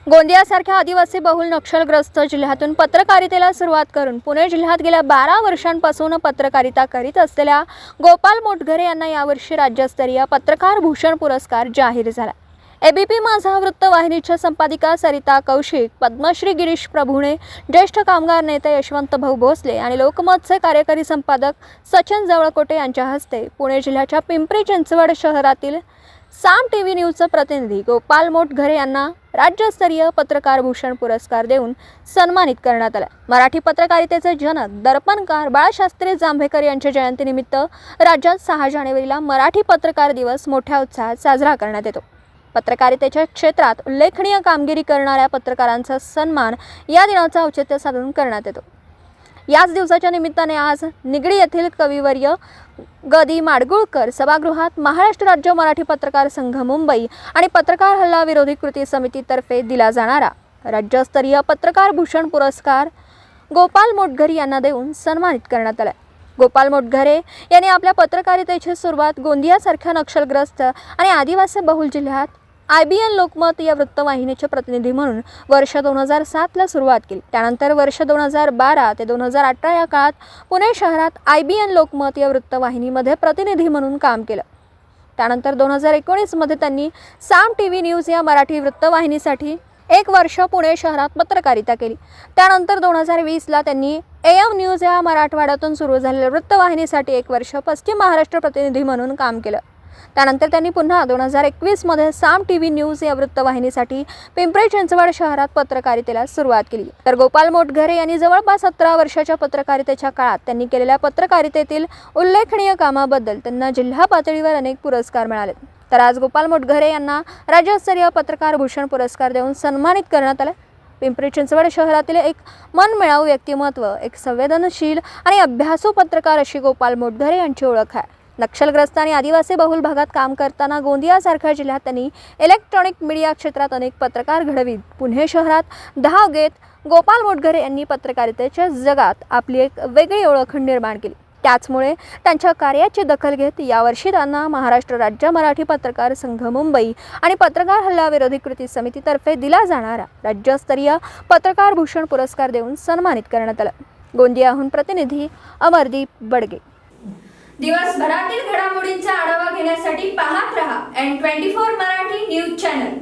गोंदियासारख्या आदिवासी बहुल नक्षलग्रस्त जिल्ह्यातून पत्रकारितेला सुरुवात करून पुणे जिल्ह्यात गेल्या 12 वर्षांपासून पत्रकारिता करीत असलेल्या गोपाल मोटघरे यांना यावर्षी राज्यस्तरीय पत्रकार भूषण पुरस्कार जाहीर झाला। एबीपी माझा वृत्तवाहिनीच्या संपादिका सरिता कौशिक, पद्मश्री गिरीश प्रभुणे, ज्येष्ठ कामगार नेते यशवंत भाऊ भोसले आणि लोकमतचे कार्यकारी संपादक सचिन जवळकोटे यांच्या हस्ते पुणे जिल्ह्याच्या पिंपरी चिंचवड शहरातील साम टीव्ही न्यूजचे प्रतिनिधी गोपाल मोटघरे यांना राज्यस्तरीय पत्रकार भूषण पुरस्कार देऊन सन्मानित करण्यात आला। मराठी पत्रकारितेचे जनक दर्पणकार बाळशास्त्री जांभेकर यांच्या जयंतीनिमित्त राज्यात 6 जानेवारीला मराठी पत्रकार दिवस मोठ्या उत्साहात साजरा करण्यात येतो। पत्रकारितेच्या क्षेत्रात उल्लेखनीय कामगिरी करणाऱ्या पत्रकारांचा सन्मान या दिनाचा औचित्य साधून करण्यात येतो। याच दिवसाच्या निमित्ताने आज निगडी येथील कविवर्य गदी माडगुळकर सभागृहात महाराष्ट्र राज्य मराठी पत्रकार संघ मुंबई आणि पत्रकार हल्ला विरोधी कृती समितीतर्फे दिला जाणारा राज्यस्तरीय पत्रकार भूषण पुरस्कार गोपाल मोटघरे यांना देऊन सन्मानित करण्यात आला। गोपाल मोटघरे यांनी आपल्या पत्रकारितेची सुरुवात गोंदियासारख्या नक्षलग्रस्त आणि आदिवासी बहुल जिल्ह्यात IBN लोकमत या वृत्तवाहिनीचे प्रतिनिधी म्हणून वर्ष 2007 ला सुरुवात केली। त्यानंतर वर्ष 2012 ते 2018 या काळात पुणे शहरात IBN लोकमत या वृत्तवाहिनीमध्ये प्रतिनिधी म्हणून काम केलं। त्यानंतर 2019 मध्ये त्यांनी साम टीव्ही न्यूज या मराठी वृत्तवाहिनीसाठी 1 वर्ष पुणे शहरात पत्रकारिता केली। त्यानंतर 2020 ला त्यांनी AM न्यूज या मराठवाड्यातून सुरू झालेल्या वृत्तवाहिनीसाठी 1 वर्ष पश्चिम महाराष्ट्र प्रतिनिधी म्हणून काम केलं। त्यानंतर त्यांनी पुन्हा 2021 मध्ये साम टीव्ही न्यूज या वृत्तवाहिनीसाठी पिंपरी चिंचवड शहरात पत्रकारितेला सुरुवात केली। तर गोपाल मोटघरे यांनी जवळपास 17 वर्षाच्या पत्रकारितेच्या काळात त्यांनी केलेल्या पत्रकारितेतील उल्लेखनीय कामाबद्दल त्यांना जिल्हा पातळीवर अनेक पुरस्कार मिळाले। तर आज गोपाल मोटघरे यांना राज्यस्तरीय पत्रकार भूषण पुरस्कार देऊन सन्मानित करण्यात आले। पिंपरी चिंचवड शहरातील एक मनमिळावू व्यक्तिमत्व, एक संवेदनशील आणि अभ्यासू पत्रकार अशी गोपाल मोटघरे यांची ओळख आहे। नक्षलग्रस्त आणि आदिवासी बहुल भागात काम करताना गोंदियासारख्या जिल्ह्यात त्यांनी इलेक्ट्रॉनिक मीडिया क्षेत्रात अनेक पत्रकार घडवीत पुणे शहरात धाव घेत गोपाल मोटघरे यांनी पत्रकारितेच्या जगात आपली एक वेगळी ओळख निर्माण केली। त्याचमुळे त्यांच्या कार्याची दखल घेत यावर्षी त्यांना महाराष्ट्र राज्य मराठी पत्रकार संघ मुंबई आणि पत्रकार हल्ला विरोधी कृती समितीतर्फे दिला जाणारा राज्यस्तरीय पत्रकार भूषण पुरस्कार देऊन सन्मानित करण्यात आला। गोंदियाहून प्रतिनिधी अमरदीप बडगे। दिवसभरातील घडामोडींचा आढावा घेण्यासाठी पाहत रहा N24 मराठी न्यूज चॅनल।